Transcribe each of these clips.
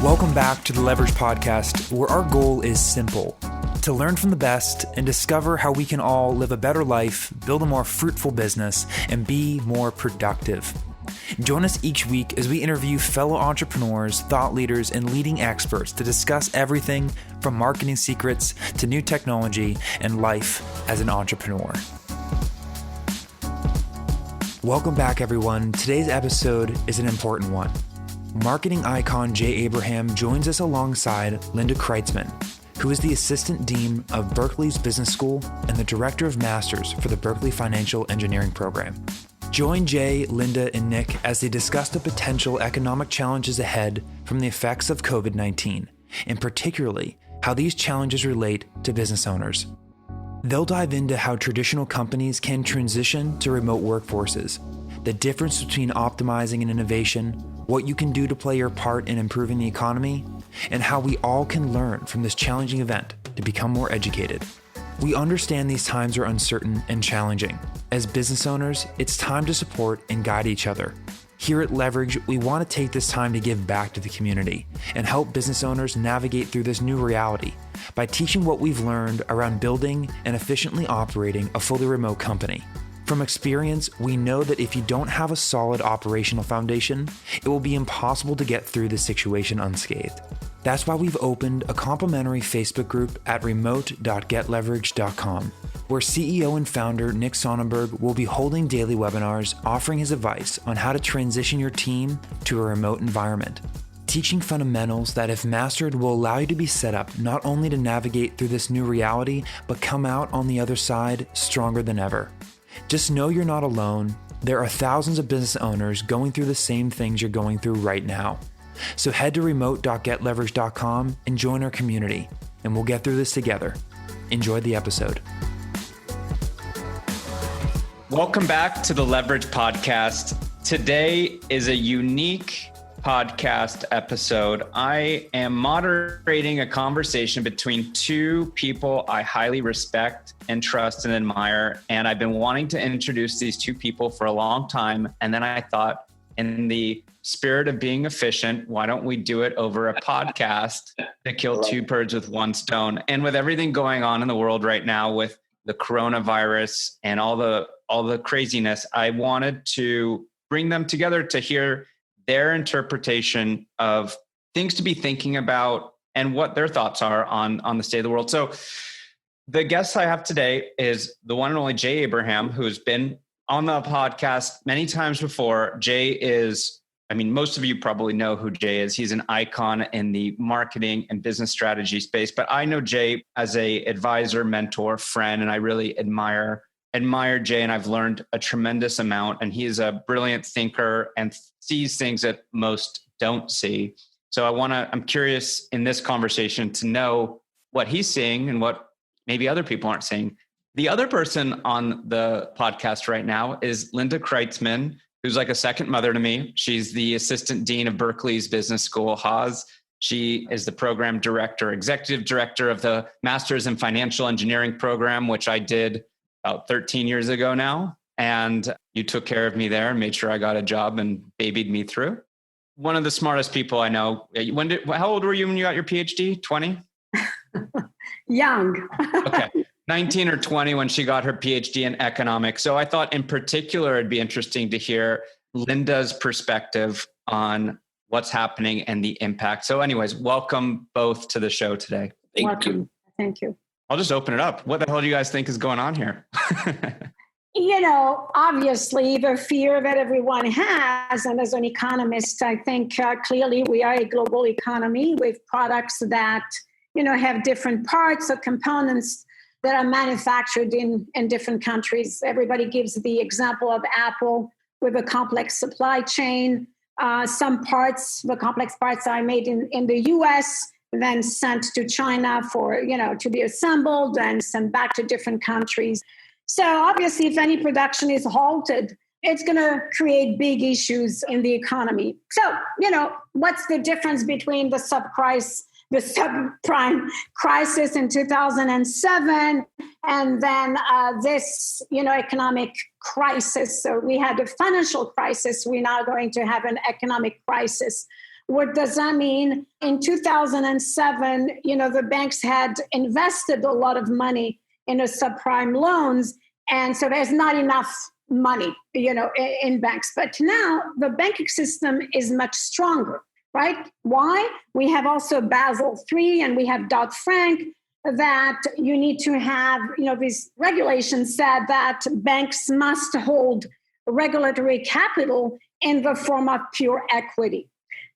Welcome back to the Leverage Podcast, where our goal is simple: to learn from the best and discover how we can all live a better life, build a more fruitful business, and be more productive. Join us each week as we interview fellow entrepreneurs, thought leaders, and leading experts to discuss everything from marketing secrets to new technology and life as an entrepreneur. Welcome back, everyone. Today's episode is an important one. Marketing icon Jay Abraham joins us alongside Linda Kreitzman, who is the Assistant Dean of Berkeley's Business School and the Director of Masters for the Berkeley Financial Engineering Program. Join Jay, Linda, and Nick as they discuss the potential economic challenges ahead from the effects of COVID-19, and particularly how these challenges relate to business owners. They'll dive into how traditional companies can transition to remote workforces, the difference between optimizing and innovation, what you can do to play your part in improving the economy, and how we all can learn from this challenging event to become more educated. We understand these times are uncertain and challenging. As business owners, it's time to support and guide each other. Here at Leverage, we want to take this time to give back to the community and help business owners navigate through this new reality by teaching what we've learned around building and efficiently operating a fully remote company. From experience, we know that if you don't have a solid operational foundation, it will be impossible to get through this situation unscathed. That's why we've opened a complimentary Facebook group at remote.getleverage.com, where CEO and founder Nick Sonnenberg will be holding daily webinars offering his advice on how to transition your team to a remote environment. Teaching fundamentals that, if mastered, will allow you to be set up not only to navigate through this new reality, but come out on the other side stronger than ever. Just know you're not alone. There are thousands of business owners going through the same things you're going through right now. So head to remote.getleverage.com and join our community, and we'll get through this together. Enjoy the episode. Welcome back to the Leverage Podcast. Today is a unique podcast episode. I am moderating a conversation between two people I highly respect and trust and admire. And I've been wanting to introduce these two people for a long time. And then I thought, in the spirit of being efficient, why don't we do it over a podcast to kill two birds with one stone? And with everything going on in the world right now with the coronavirus and all the craziness, I wanted to bring them together to hear their interpretation of things to be thinking about and what their thoughts are on the state of the world. So the guest I have today is the one and only Jay Abraham, who's been on the podcast many times before. Jay is, most of you probably know who Jay is. He's an icon in the marketing and business strategy space, but I know Jay as a advisor, mentor, friend, and I really admire Jay, and I've learned a tremendous amount. And he is a brilliant thinker and sees things that most don't see. So I'm curious in this conversation to know what he's seeing and what maybe other people aren't seeing. The other person on the podcast right now is Linda Kreitzman, who's like a second mother to me. She's the Assistant Dean of Berkeley's Business School, Haas. She is the program director, executive director of the Masters in Financial Engineering program, which I did about 13 years ago now. And you took care of me there and made sure I got a job and babied me through. One of the smartest people I know. How old were you when you got your PhD? 20? Young. Okay. 19 or 20 when she got her PhD in economics. So I thought in particular, it'd be interesting to hear Linda's perspective on what's happening and the impact. So anyways, welcome both to the show today. Thank you. Thank you. I'll just open it up. What the hell do you guys think is going on here? Obviously the fear that everyone has, and as an economist, I think clearly we are a global economy with products that, have different parts or components that are manufactured in different countries. Everybody gives the example of Apple with a complex supply chain. The complex parts are made in the US, then sent to China for, to be assembled and sent back to different countries. So obviously, if any production is halted, it's going to create big issues in the economy. So, what's the difference between the subprime crisis in 2007 and then this, economic crisis? So we had a financial crisis. We're now going to have an economic crisis. What does that mean? In 2007, the banks had invested a lot of money in the subprime loans. And so there's not enough money, in banks. But now the banking system is much stronger, right? Why? We have also Basel III and we have Dodd-Frank that you need to have, these regulations said that banks must hold regulatory capital in the form of pure equity.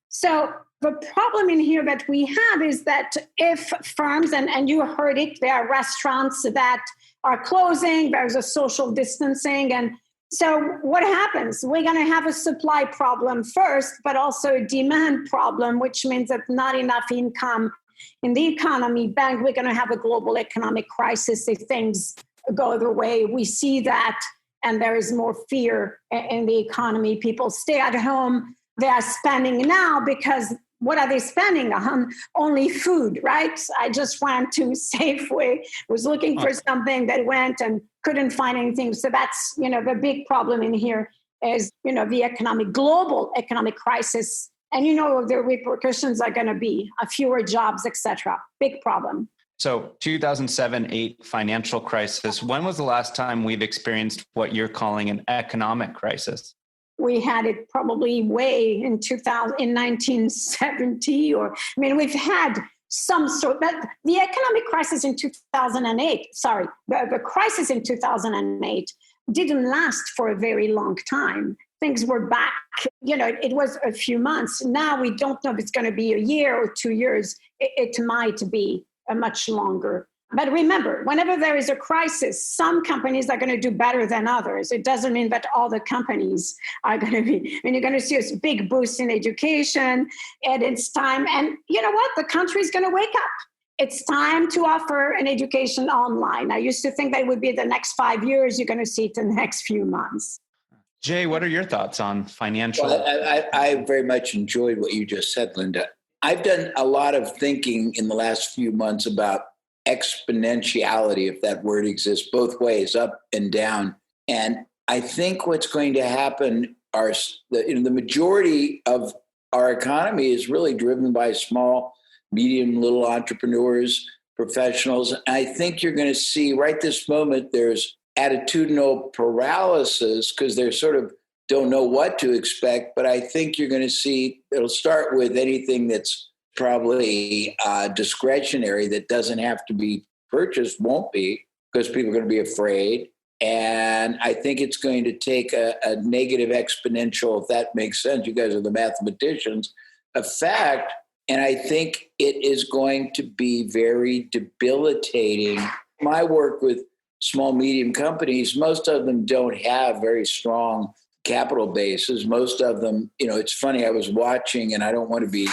So the problem in here that we have is that if firms, and you heard it, there are restaurants that are closing, there's a social distancing. And so what happens? We're going to have a supply problem first, but also a demand problem, which means that not enough income in the economy. We're going to have a global economic crisis if things go the way we see that. And there is more fear in the economy. People stay at home. They are spending now because what are they spending on? Only food, right? I just went to Safeway, was looking for something that went and couldn't find anything. So that's, the big problem in here is, the global economic crisis. And the repercussions are going to be fewer jobs, etc. Big problem. So 2007-8 financial crisis. When was the last time we've experienced what you're calling an economic crisis? We had it probably way in 1970, we've had some sort, but the economic crisis in 2008, the crisis in 2008 didn't last for a very long time. Things were back, it was a few months. Now we don't know if it's going to be a year or 2 years. It might be a much longer. But remember, whenever there is a crisis, some companies are going to do better than others. It doesn't mean that all the companies are going to be, you're going to see a big boost in education, and it's time. And you know what? The country is going to wake up. It's time to offer an education online. I used to think that it would be the next 5 years. You're going to see it in the next few months. Jay, what are your thoughts on financial? Well, I very much enjoyed what you just said, Linda. I've done a lot of thinking in the last few months about exponentiality, if that word exists, both ways, up and down. And I think what's going to happen are the majority of our economy is really driven by small, medium, little entrepreneurs, professionals. And I think you're going to see right this moment, there's attitudinal paralysis because they're sort of don't know what to expect. But I think you're going to see it'll start with anything that's probably discretionary that doesn't have to be purchased, won't be, because people are going to be afraid. And I think it's going to take a negative exponential, if that makes sense. You guys are the mathematicians, effect. And I think it is going to be very debilitating. My work with small, medium companies, most of them don't have very strong capital bases. Most of them, it's funny, I was watching, and I don't want to be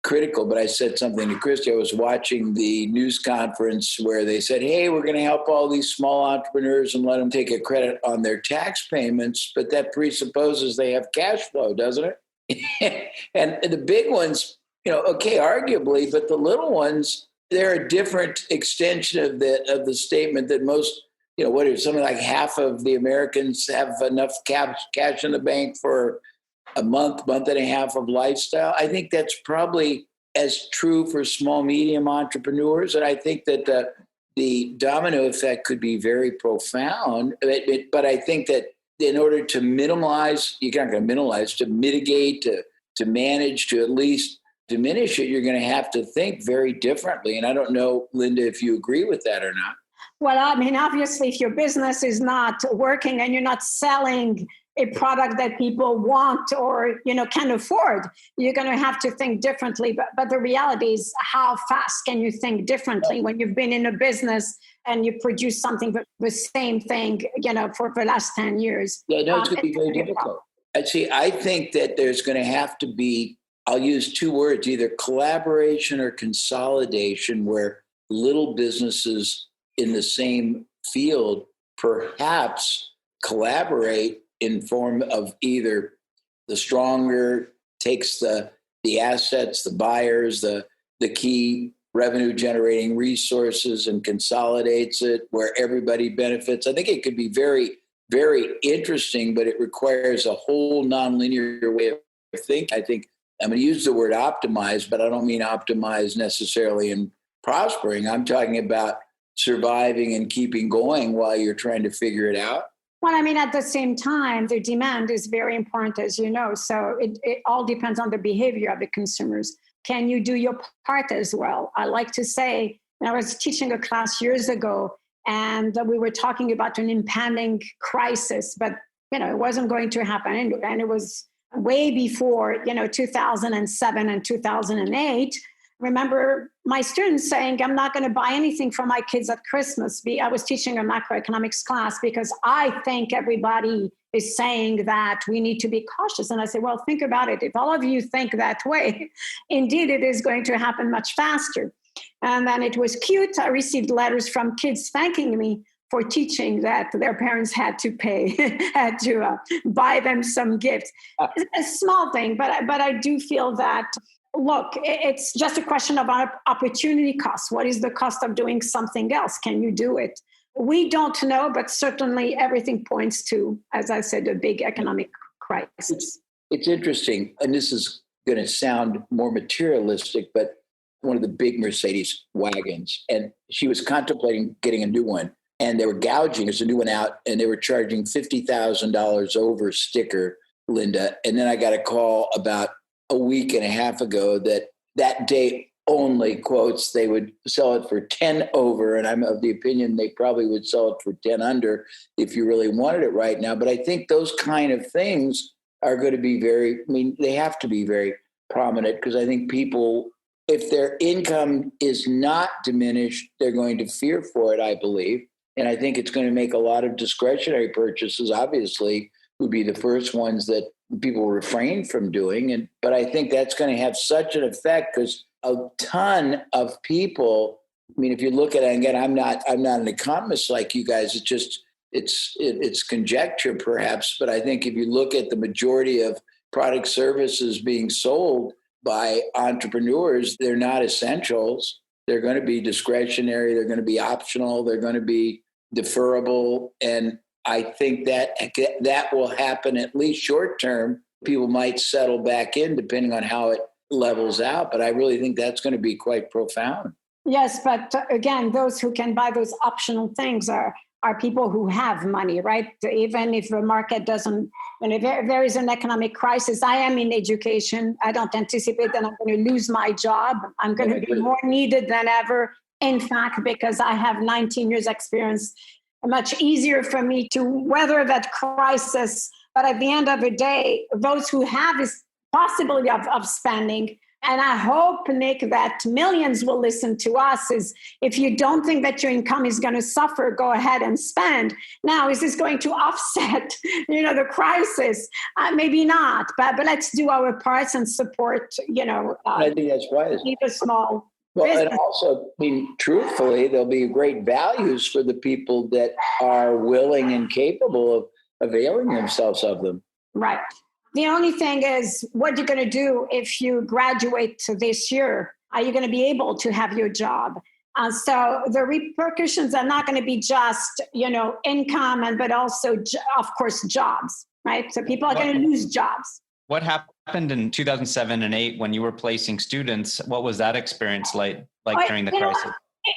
critical, but I said something to Christy. I was watching the news conference where they said, hey, we're going to help all these small entrepreneurs and let them take a credit on their tax payments. But that presupposes they have cash flow, doesn't it? And the big ones, okay, arguably, but the little ones, they're a different extension of the statement that most, something like half of the Americans have enough cash in the bank for a month and a half of lifestyle. I think that's probably as true for small, medium entrepreneurs. And I think that the domino effect could be very profound. But I think that in order to minimize, you're not going to minimize, to mitigate, to manage, to at least diminish it, you're going to have to think very differently. And I don't know, Linda, if you agree with that or not. Well, obviously, if your business is not working and you're not selling a product that people want or, can afford, you're going to have to think differently. But the reality is, how fast can you think differently when you've been in a business and you produce something, the same thing, for the last 10 years? Yeah, no, it's going to be very difficult. I think that there's going to have to be, I'll use two words, either collaboration or consolidation, where little businesses in the same field perhaps collaborate in form of either the stronger takes the assets, the buyers, the key revenue generating resources and consolidates it where everybody benefits. I think it could be very, very interesting, but it requires a whole nonlinear way of thinking. I think I'm going to use the word optimize, but I don't mean optimize necessarily in prospering. I'm talking about surviving and keeping going while you're trying to figure it out. Well, I mean, at the same time, the demand is very important, as you know. So it all depends on the behavior of the consumers. Can you do your part as well? I like to say, I was teaching a class years ago, and we were talking about an impending crisis, but, it wasn't going to happen. And it was way before, 2007 and 2008. Remember my students saying, I'm not going to buy anything for my kids at Christmas. I was teaching a macroeconomics class because I think everybody is saying that we need to be cautious. And I said, well, think about it. If all of you think that way, indeed, it is going to happen much faster. And then it was cute. I received letters from kids thanking me for teaching that their parents had to buy them some gifts. It's a small thing, but I do feel that, look, it's just a question of opportunity cost. What is the cost of doing something else? Can you do it? We don't know, but certainly everything points to, as I said, a big economic crisis. It's interesting, and this is going to sound more materialistic, but one of the big Mercedes wagons, and she was contemplating getting a new one, and they were gouging. There's a new one out, and they were charging $50,000 over sticker, Linda. And then I got a call about a week and a half ago that day only, quotes, they would sell it for 10 over. And I'm of the opinion they probably would sell it for 10 under if you really wanted it right now. But I think those kind of things are going to be they have to be very prominent, because I think people, if their income is not diminished, they're going to fear for it, I believe. And I think it's going to make a lot of discretionary purchases, obviously, would be the first ones that people refrain from doing. But I think that's going to have such an effect, because a ton of people, I mean, if you look at it, again, I'm not an economist like you guys. It's conjecture perhaps, but I think if you look at the majority of product services being sold by entrepreneurs, they're not essentials. They're going to be discretionary. They're going to be optional. They're going to be deferrable. And I think that will happen, at least short term. People might settle back in depending on how it levels out. But I really think that's going to be quite profound. Yes, but again, those who can buy those optional things are people who have money, right? Even if the market doesn't, if there is an economic crisis, I am in education. I don't anticipate that I'm going to lose my job. I'm going to be more needed than ever. In fact, because I have 19 years experience, much easier for me to weather that crisis. But at the end of the day, those who have this possibility of spending, and I hope, Nick, that millions will listen to us, is if you don't think that your income is going to suffer, go ahead and spend. Now, is this going to offset, the crisis? Maybe not, but let's do our parts and support, I think that's wise. Even small. Well, business. and also, truthfully, there'll be great values for the people that are willing and capable of availing themselves of them. Right. The only thing is, what you're going to do if you graduate this year? Are you going to be able to have your job? So the repercussions are not going to be just, income, but also, of course, jobs, right? So people are going to lose jobs. What happened in 2007 and 2008 when you were placing students? What was that experience like during the crisis?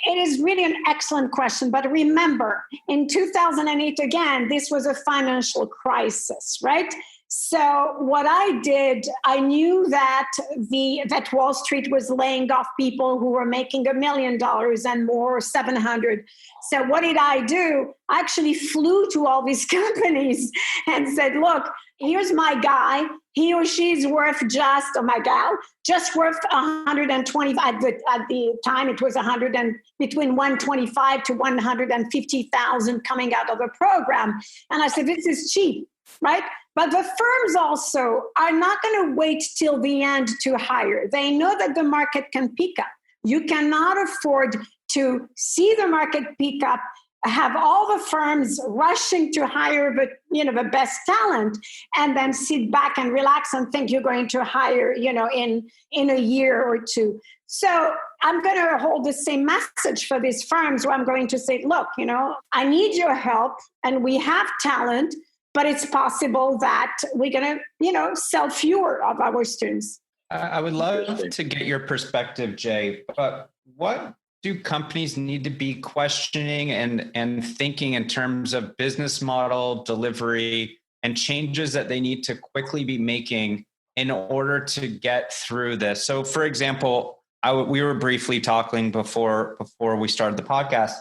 It is really an excellent question. But remember, in 2008, again, this was a financial crisis, right? So what I did, I knew that that Wall Street was laying off people who were making $1 million and more, 700. So what did I do? I actually flew to all these companies and said, look, here's my guy. He or she's worth just worth 120. At the time, it was between 125 to 150,000 coming out of the program. And I said, this is cheap, right? But the firms also are not going to wait till the end to hire. They know that the market can pick up. You cannot afford to see the market pick up, have all the firms rushing to hire the best talent, and then sit back and relax and think you're going to hire, in a year or two. So I'm going to hold the same message for these firms, where I'm going to say, look, I need your help, and we have talent, but it's possible that we're going to, sell fewer of our students. I would love to get your perspective, Jay, but what do companies need to be questioning and thinking in terms of business model, delivery, and changes that they need to quickly be making in order to get through this? So, for example, we were briefly talking before we started the podcast,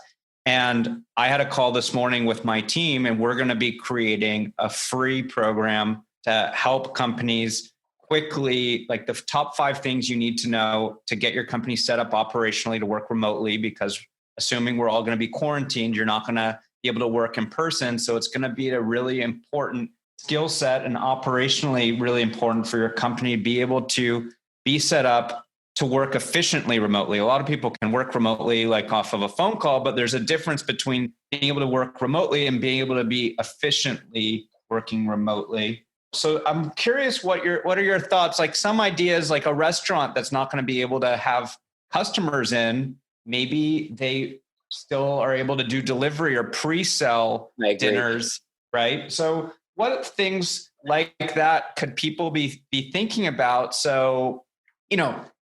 and I had a call this morning with my team, and we're going to be creating a free program to help companies quickly, like the top 5 things you need to know to get your company set up operationally to work remotely, because assuming we're all going to be quarantined, you're not going to be able to work in person. So it's going to be a really important skill set and operationally really important for your company to be able to be set up to work efficiently remotely. A lot of people can work remotely like off of a phone call, but there's a difference between being able to work remotely and being able to be efficiently working remotely. So I'm curious, what are your thoughts? Like some ideas, like a restaurant that's not going to be able to have customers in, maybe they still are able to do delivery or pre-sell dinners, right? So what things like that could people be thinking about? So,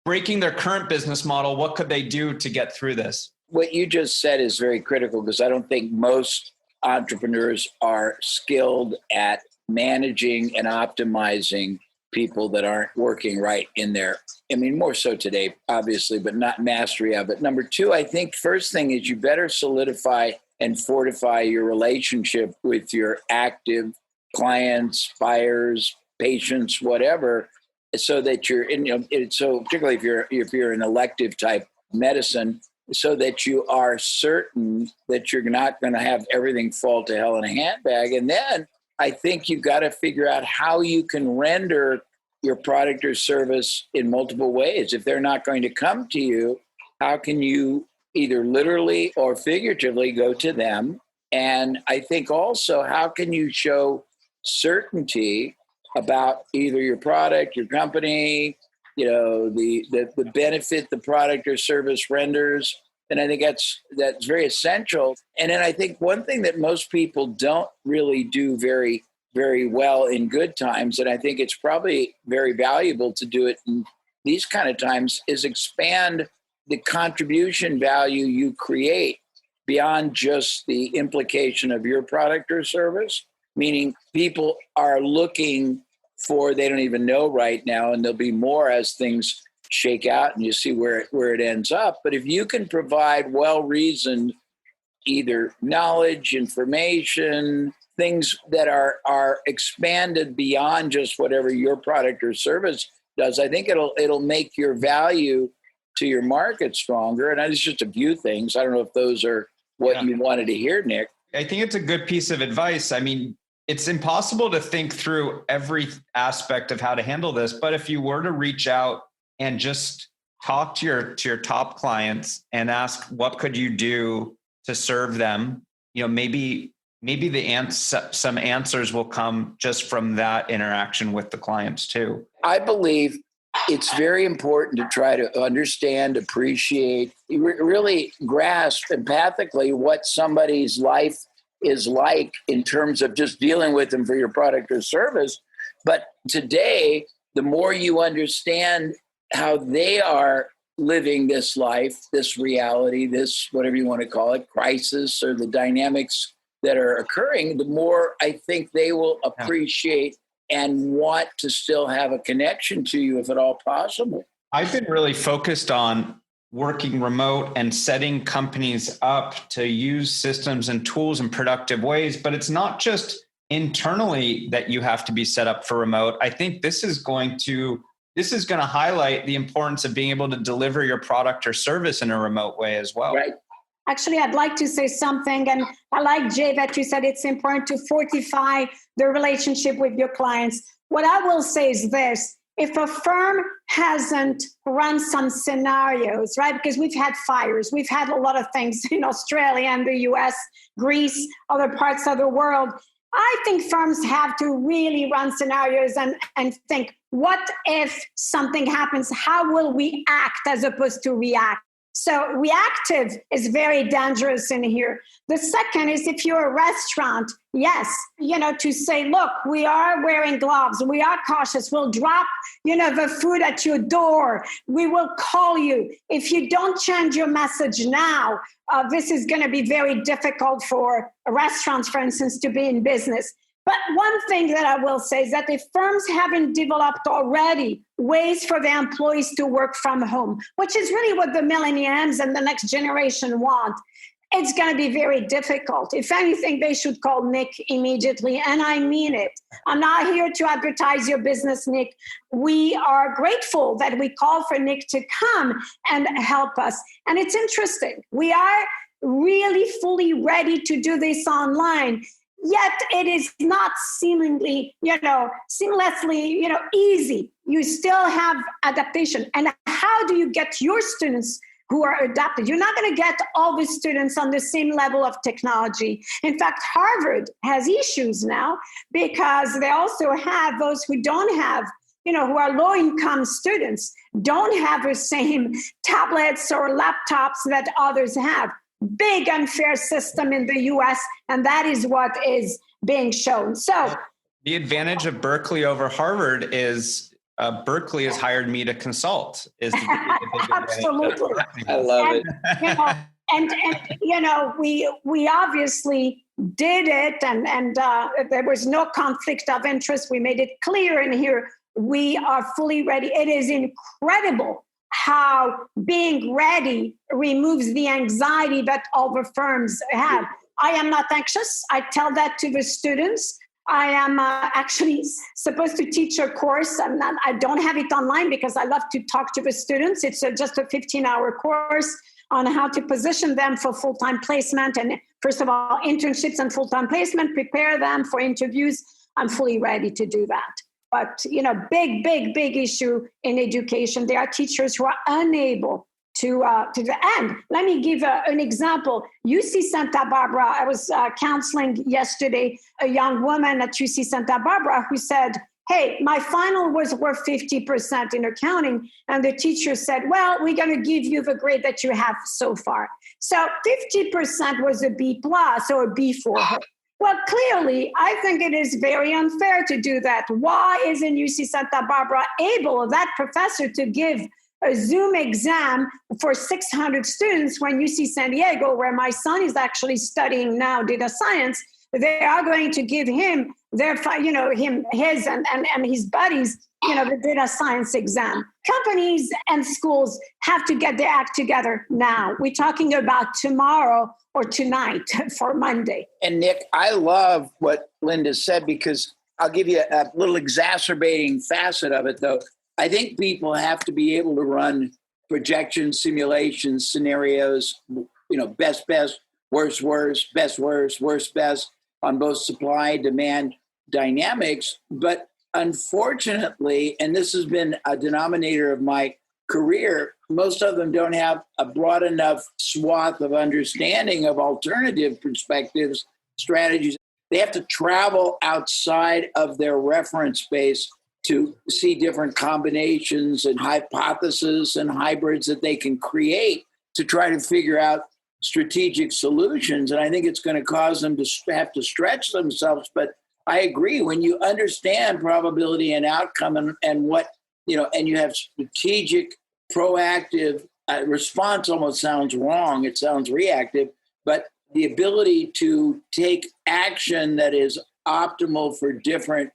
breaking their current business model, what could they do to get through this? What you just said is very critical, because I don't think most entrepreneurs are skilled at managing and optimizing people that aren't working right in there. I mean, more so today, obviously, but not mastery of it. Number 2, I think first thing is you better solidify and fortify your relationship with your active clients, buyers, patients, whatever, so that you're in, so particularly if you're an elective type medicine, so that you are certain that you're not going to have everything fall to hell in a handbag. And then I think you've got to figure out how you can render your product or service in multiple ways. If they're not going to come to you, how can you either literally or figuratively go to them? And I think also, how can you show certainty about either your product, your company, the benefit the product or service renders? And I think that's very essential. And then I think one thing that most people don't really do very, very well in good times, and I think it's probably very valuable to do it in these kind of times, is expand the contribution value you create beyond just the implication of your product or service. Meaning people are looking for, they don't even know right now, and there'll be more as things shake out and you see where it ends up. But if you can provide well-reasoned either knowledge, information, things that are expanded beyond just whatever your product or service does, I think it'll make your value to your market stronger. And it's just a few things. I don't know if those are what you wanted to hear, Nick. I think it's a good piece of advice. I mean, it's impossible to think through every aspect of how to handle this, but if you were to reach out and just talk to your top clients and ask, what could you do to serve them? Maybe some answers will come just from that interaction with the clients too. I believe it's very important to try to understand, appreciate, really grasp empathically what somebody's life is like in terms of just dealing with them for your product or service. But today, the more you understand how they are living this life, this reality, this, whatever you want to call it, crisis, or the dynamics that are occurring, the more I think they will appreciate and want to still have a connection to you, if at all possible. I've been really focused on working remote and setting companies up to use systems and tools in productive ways, but it's not just internally that you have to be set up for remote. I think this is going to highlight the importance of being able to deliver your product or service in a remote way as well. Right. Actually, I'd like to say something, and I like, Jay, that you said it's important to fortify the relationship with your clients. What I will say is this: if a firm hasn't run some scenarios, right, because we've had fires, we've had a lot of things in Australia and the US, Greece, other parts of the world, I think firms have to really run scenarios and think, what if something happens? How will we act as opposed to react? So reactive is very dangerous in here. The second is if you're a restaurant, yes, to say, look, we are wearing gloves. We are cautious. We'll drop, the food at your door. We will call you. If you don't change your message now, this is going to be very difficult for restaurants, for instance, to be in business. But one thing that I will say is that if firms haven't developed already ways for their employees to work from home, which is really what the millennials and the next generation want, it's going to be very difficult. If anything, they should call Nick immediately. And I mean it. I'm not here to advertise your business, Nick. We are grateful that we call for Nick to come and help us. And it's interesting. We are really fully ready to do this online. Yet it is not seemingly, seamlessly, easy. You still have adaptation. And how do you get your students who are adapted? You're not going to get all the students on the same level of technology. In fact, Harvard has issues now because they also have those who don't have, who are low-income students, don't have the same tablets or laptops that others have. Big unfair system in the US, and that is what is being shown. So the advantage of Berkeley over Harvard is Berkeley has hired me to consult. Absolutely. I love it. We obviously did it, and there was no conflict of interest. We made it clear in here. We are fully ready. It is incredible how being ready removes the anxiety that all the firms have. I am not anxious. I tell that to the students. I am actually supposed to teach a course. I don't have it online because I love to talk to the students. It's just a 15-hour course on how to position them for full-time placement. And first of all, internships and full-time placement, prepare them for interviews. I'm fully ready to do that. But, big issue in education. There are teachers who are unable to the end. Let me give an example. UC Santa Barbara, I was counseling yesterday a young woman at UC Santa Barbara who said, hey, my final was worth 50% in accounting. And the teacher said, well, we're going to give you the grade that you have so far. So 50% was a B plus or a B for her. Well, clearly, I think it is very unfair to do that. Why isn't UC Santa Barbara able, that professor, to give a Zoom exam for 600 students when UC San Diego, where my son is actually studying now data science, they are going to give him his and his buddies, the data science exam. Companies and schools have to get their act together now. We're talking about tomorrow or tonight for Monday. And Nick, I love what Linda said because I'll give you a little exacerbating facet of it, though. I think people have to be able to run projections, simulations, scenarios, best, worst, best, worst, best on both supply, demand dynamics. But unfortunately, and this has been a denominator of my career, most of them don't have a broad enough swath of understanding of alternative perspectives, strategies. They have to travel outside of their reference base to see different combinations and hypotheses and hybrids that they can create to try to figure out strategic solutions. And I think it's going to cause them to have to stretch themselves. But I agree, when you understand probability and outcome and what, and you have strategic, proactive response, almost sounds wrong. It sounds reactive, but the ability to take action that is optimal for different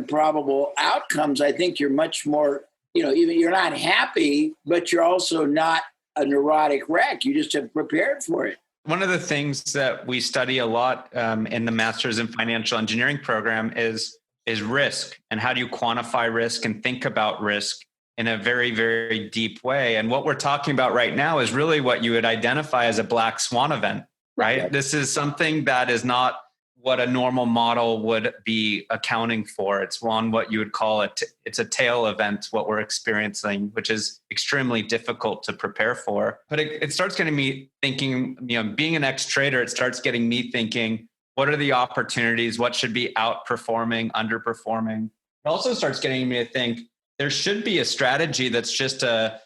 probable outcomes, I think you're much more, even you're not happy, but you're also not a neurotic wreck. You just have prepared for it. One of the things that we study a lot in the Master's in Financial Engineering program is risk, and how do you quantify risk and think about risk in a very, very deep way. And what we're talking about right now is really what you would identify as a black swan event, right? Right. This is something that is not what a normal model would be accounting for. It's what you would call it's a tail event, what we're experiencing, which is extremely difficult to prepare for. But it starts getting me thinking, being an ex-trader, it starts getting me thinking, what are the opportunities? What should be outperforming, underperforming? It also starts getting me to think there should be a strategy that's just that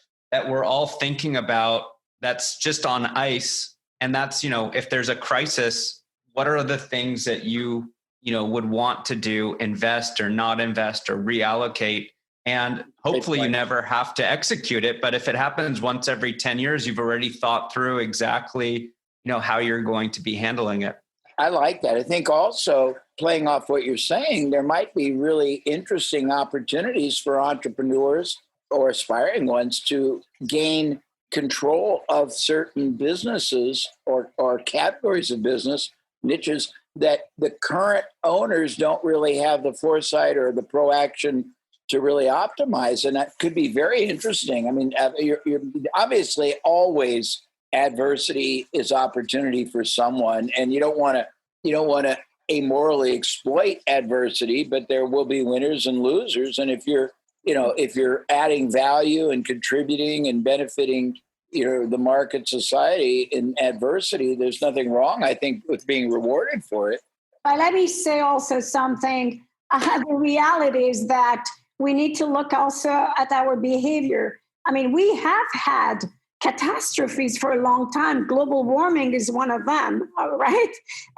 we're all thinking about that's just on ice. And that's, if there's a crisis, what are the things that you would want to do, invest or not invest or reallocate? And hopefully you never have to execute it. But if it happens once every 10 years, you've already thought through exactly, how you're going to be handling it. I like that. I think also, playing off what you're saying, there might be really interesting opportunities for entrepreneurs or aspiring ones to gain control of certain businesses or categories of business, niches that the current owners don't really have the foresight or the proaction to really optimize. And that could be very interesting. I mean, you're obviously always adversity is opportunity for someone, and you don't want to amorally exploit adversity, but there will be winners and losers. And if you're adding value and contributing and benefiting, the market, society in adversity, there's nothing wrong, I think, with being rewarded for it. But let me say also something. The reality is that we need to look also at our behavior. I mean, we have had catastrophes for a long time. Global warming is one of them, right?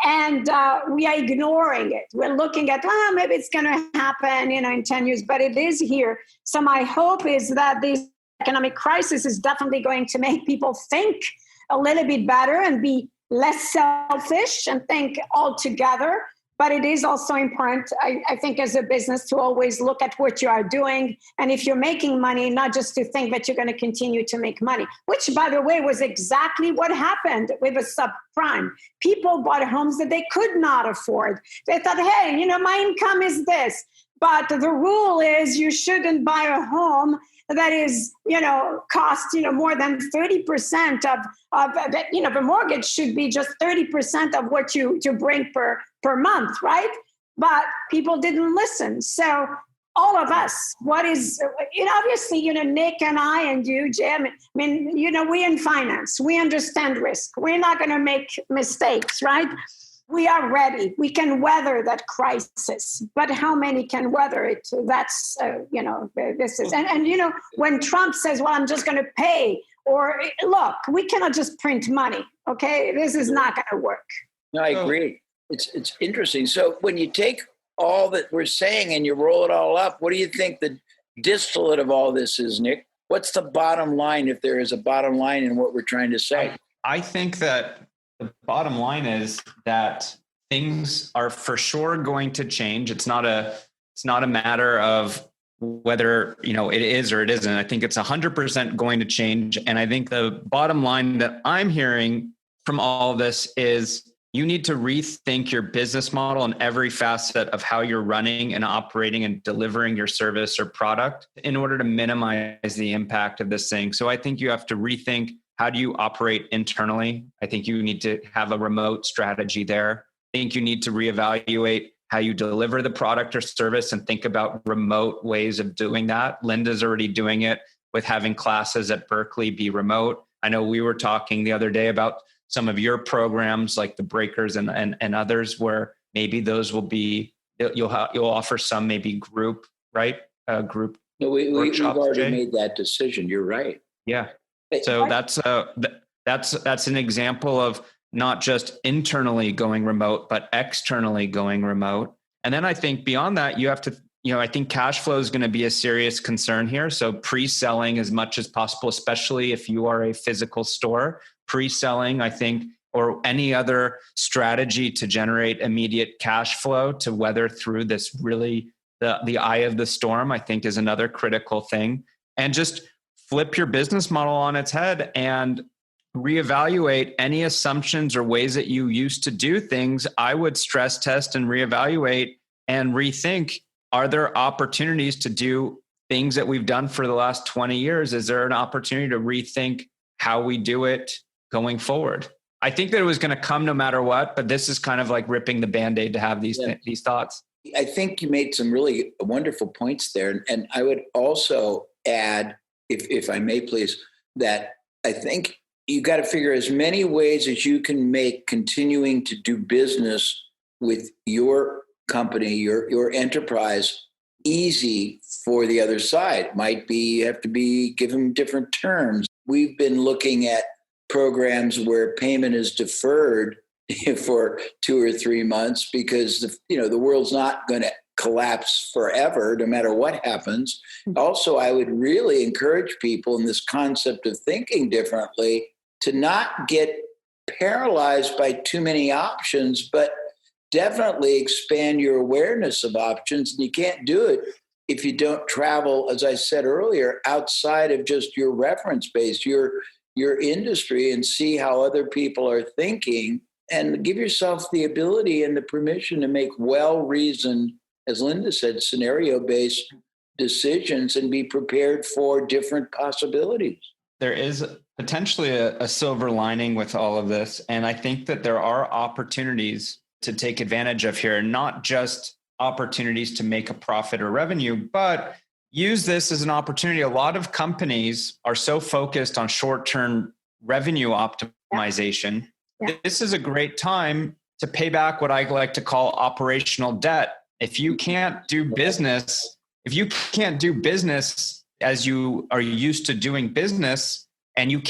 And we are ignoring it. We're looking at, maybe it's going to happen, in 10 years, but it is here. So my hope is that this economic crisis is definitely going to make people think a little bit better and be less selfish and think all together. But it is also important, I think, as a business to always look at what you are doing. And if you're making money, not just to think that you're going to continue to make money, which, by the way, was exactly what happened with the subprime. People bought homes that they could not afford. They thought, hey, my income is this. But the rule is you shouldn't buy a home that is, cost, more than 30% of the mortgage should be just 30% of what you bring per month, right? But people didn't listen. So all of us, obviously, Nick and I and you, Jim, we in finance, we understand risk. We're not going to make mistakes, right? We are ready. We can weather that crisis, but how many can weather it? That's, this is, and when Trump says, well, I'm just going to pay, or look, we cannot just print money. Okay. This is not going to work. No, I agree. It's interesting. So when you take all that we're saying and you roll it all up, what do you think the distillate of all this is, Nick? What's the bottom line, if there is a bottom line in what we're trying to say? I think that the bottom line is that things are for sure going to change. It's not a matter of whether, it is or it isn't. I think it's 100% going to change. And I think the bottom line that I'm hearing from all of this is you need to rethink your business model in every facet of how you're running and operating and delivering your service or product in order to minimize the impact of this thing. So I think you have to rethink, how do you operate internally? I think you need to have a remote strategy there. I think you need to reevaluate how you deliver the product or service and think about remote ways of doing that. Linda's already doing it with having classes at Berkeley be remote. I know we were talking the other day about some of your programs like the Breakers and others, where maybe those will be, you'll offer some maybe group, right? Group. No, we've already made that decision. You're right. Yeah. So that's an example of not just internally going remote, but externally going remote. And then I think beyond that, you have to, I think cash flow is going to be a serious concern here. So pre-selling as much as possible, especially if you are a physical store, pre-selling, I think, or any other strategy to generate immediate cash flow to weather through this really the eye of the storm, I think is another critical thing. And just flip your business model on its head and reevaluate any assumptions or ways that you used to do things. I would stress test and reevaluate and rethink, are there opportunities to do things that we've done for the last 20 years? Is there an opportunity to rethink how we do it going forward? I think that it was going to come no matter what, but this is kind of like ripping the Band-Aid to have these thoughts. I think you made some really wonderful points there. And I would also add, if I may please, that I think you got to figure as many ways as you can make continuing to do business with your company, your enterprise, easy for the other side. Might be you have to give them different terms. We've been looking at programs where payment is deferred for 2 or 3 months because the world's not going to collapse forever, no matter what happens. Also, I would really encourage people in this concept of thinking differently to not get paralyzed by too many options, but definitely expand your awareness of options. And you can't do it if you don't travel, as I said earlier, outside of just your reference base, your industry, and see how other people are thinking, and give yourself the ability and the permission to make well-reasoned, as Linda said, scenario-based decisions and be prepared for different possibilities. There is potentially a silver lining with all of this. And I think that there are opportunities to take advantage of here, not just opportunities to make a profit or revenue, but use this as an opportunity. A lot of companies are so focused on short-term revenue optimization. Yeah. This is a great time to pay back what I like to call operational debt. If you can't do business as you are used to doing business, and you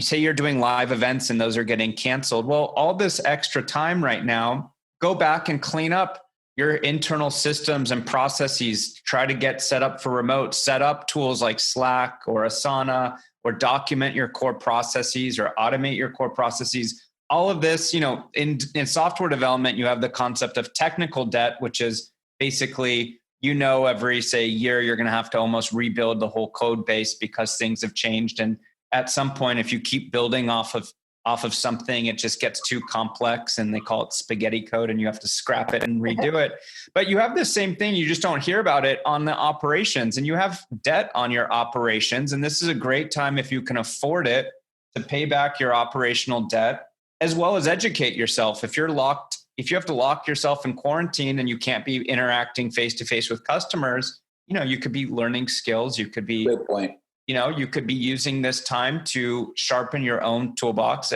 say you're doing live events and those are getting canceled. Well, all this extra time right now, go back and clean up your internal systems and processes. Try to get set up for remote, set up tools like Slack or Asana, or document your core processes or automate your core processes. All of this, in software development, you have the concept of technical debt, which is basically, every, say, year, you're going to have to almost rebuild the whole code base because things have changed. And at some point, if you keep building off of something, it just gets too complex, and they call it spaghetti code, and you have to scrap it and redo it. But you have the same thing. You just don't hear about it on the operations, and you have debt on your operations. And this is a great time, if you can afford it, to pay back your operational debt, as well as educate yourself. If you have to lock yourself in quarantine and you can't be interacting face-to-face with customers, you could be learning skills. You could be, good point. You could be using this time to sharpen your own toolbox,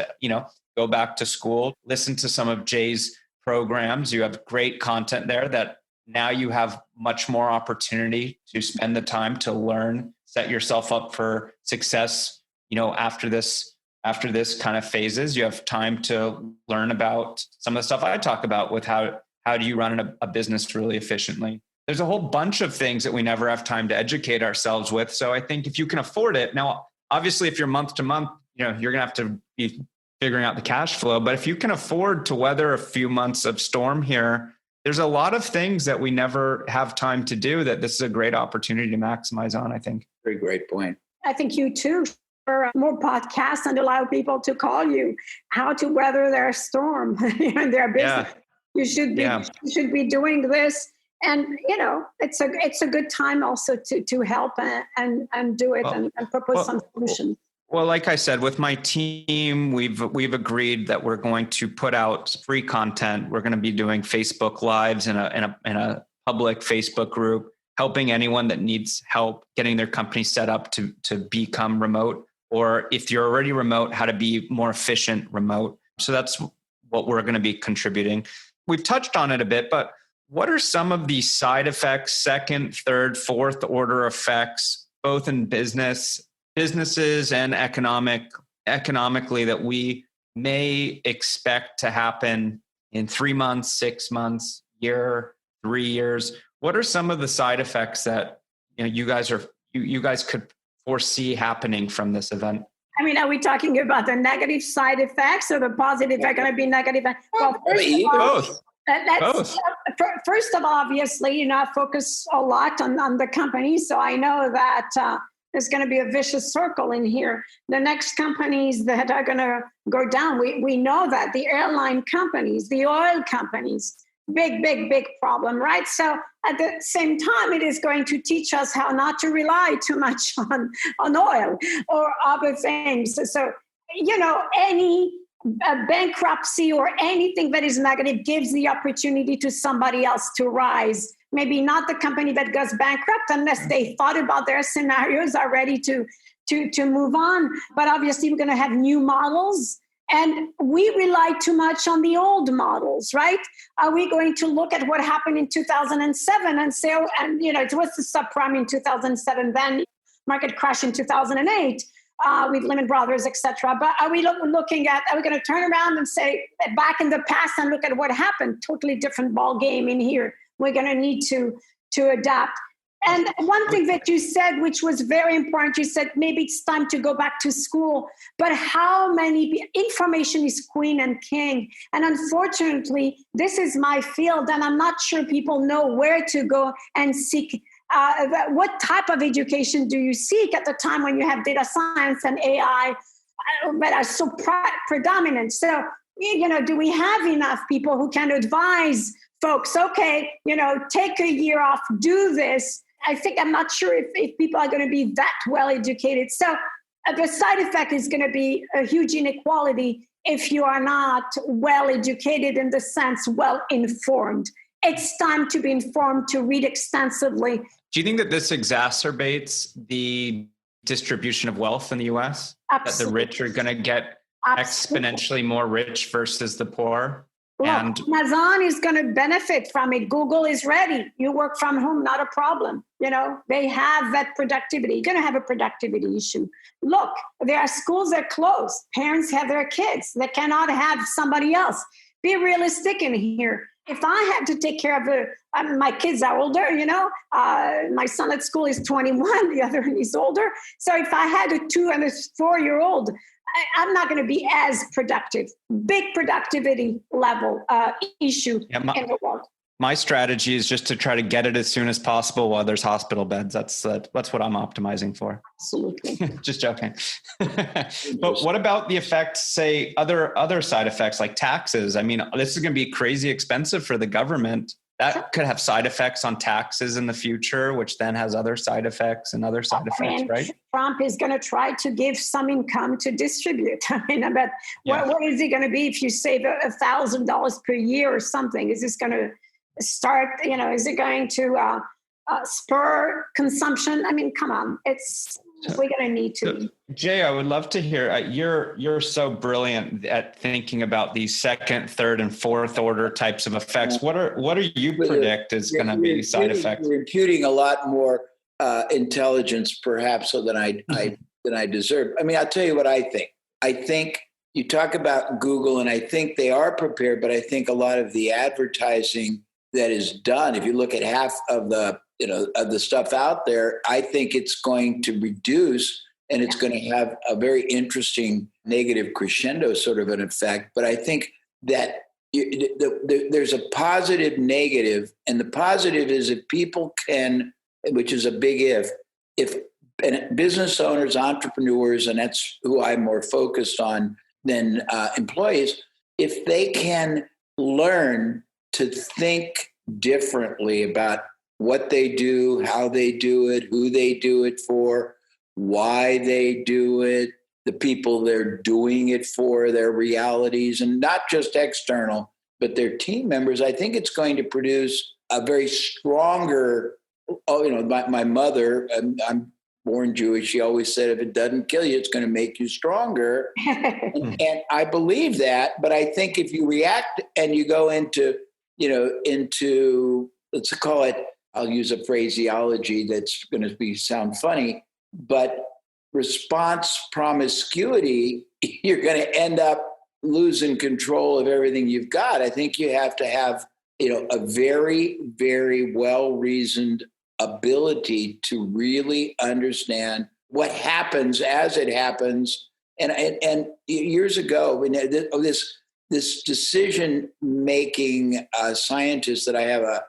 go back to school, listen to some of Jay's programs. You have great content there that now you have much more opportunity to spend the time to learn, set yourself up for success. After this kind of phases, you have time to learn about some of the stuff I talk about with how do you run a business really efficiently. There's a whole bunch of things that we never have time to educate ourselves with. So I think if you can afford it, now, obviously, if you're month to month, you're going to have to be figuring out the cash flow. But if you can afford to weather a few months of storm here, there's a lot of things that we never have time to do that this is a great opportunity to maximize on, I think. Very great point. I think you too. More podcasts and allow people to call you how to weather their storm in their business. Yeah. You should be doing this, and it's a good time also to help and do it and propose some solutions. Well, like I said, with my team, we've agreed that we're going to put out free content. We're going to be doing Facebook Lives in a public Facebook group, helping anyone that needs help getting their company set up to become remote. Or if you're already remote, how to be more efficient remote. So that's what we're going to be contributing. We've touched on it a bit, but what are some of the side effects, second, third, fourth order effects, both in businesses and economically, that we may expect to happen in 3 months, 6 months, year, 3 years? What are some of the side effects that you guys could foresee happening from this event? I mean, are we talking about the negative side effects or the positive are going to be negative? Well, both. First of all, obviously, I focus a lot on the company. So I know that there's going to be a vicious circle in here. The next companies that are going to go down, we know that the airline companies, the oil companies, big problem, right? So at the same time, it is going to teach us how not to rely too much on oil or other things. So, any bankruptcy or anything that is negative gives the opportunity to somebody else to rise. Maybe not the company that goes bankrupt unless they thought about their scenarios, are ready to move on. But obviously, we're going to have new models. And we rely too much on the old models, right? Are we going to look at what happened in 2007 and say, it was the subprime in 2007, then market crash in 2008. with Lehman Brothers, etc. But are we looking at, are we going to turn around and say back in the past and look at what happened? Totally different ball game in here. We're going to need to adapt. And one thing that you said, which was very important, you said maybe it's time to go back to school, but how many information is queen and king? And unfortunately, this is my field, and I'm not sure people know where to go and seek. What type of education do you seek at the time when you have data science and AI that are so predominant? So, do we have enough people who can advise folks, okay, take a year off, do this? I'm not sure if people are going to be that well educated. So the side effect is going to be a huge inequality if you are not well educated, in the sense, well informed. It's time to be informed, to read extensively. Do you think that this exacerbates the distribution of wealth in the US? Absolutely. That the rich are going to get exponentially more rich versus the poor? Look, and Amazon is going to benefit from it. Google is ready. You work from home, not a problem. They have that productivity. You're going to have a productivity issue. Look, there are schools that close. Parents have their kids. They cannot have somebody else. Be realistic in here. If I had to take care of my kids are older, my son at school is 21, the other one is older. So if I had a 2 and a 4-year-old, I'm not going to be as productive. Big productivity level issue in the world. My strategy is just to try to get it as soon as possible while there's hospital beds. That's what I'm optimizing for. Absolutely. Just joking. But what about the effects, say, other side effects like taxes? I mean, this is going to be crazy expensive for the government. That could have side effects on taxes in the future, which then has other side effects and other side effects, right? Trump is going to try to give some income to distribute. But what is it going to be if you save $1,000 per year or something? Is this going to start, is it going to spur consumption? I mean, come on, we're going to need to. So, Jay, I would love to hear, you're so brilliant at thinking about these second, third, and fourth order types of effects. What do you predict is going to be side effects? You're imputing a lot more intelligence, perhaps, than I deserve. I mean, I'll tell you what I think. I think you talk about Google, and I think they are prepared, but I think a lot of the advertising that is done, if you look at half of the of the stuff out there, I think it's going to reduce, and it's going to have a very interesting negative crescendo sort of an effect. But I think that there's a positive negative, and the positive is if people can, which is a big if business owners, entrepreneurs, and that's who I'm more focused on than employees, if they can learn to think differently about what they do, how they do it, who they do it for, why they do it, the people they're doing it for, their realities, and not just external, but their team members, I think it's going to produce a very stronger, my mother, I'm born Jewish, she always said, if it doesn't kill you, it's going to make you stronger. and I believe that, but I think if you react and you go into, let's call it, I'll use a phraseology that's going to sound funny, but response promiscuity, you're going to end up losing control of everything you've got. I think you have to have, a very, very well-reasoned ability to really understand what happens as it happens. And years ago, this decision-making scientist that I have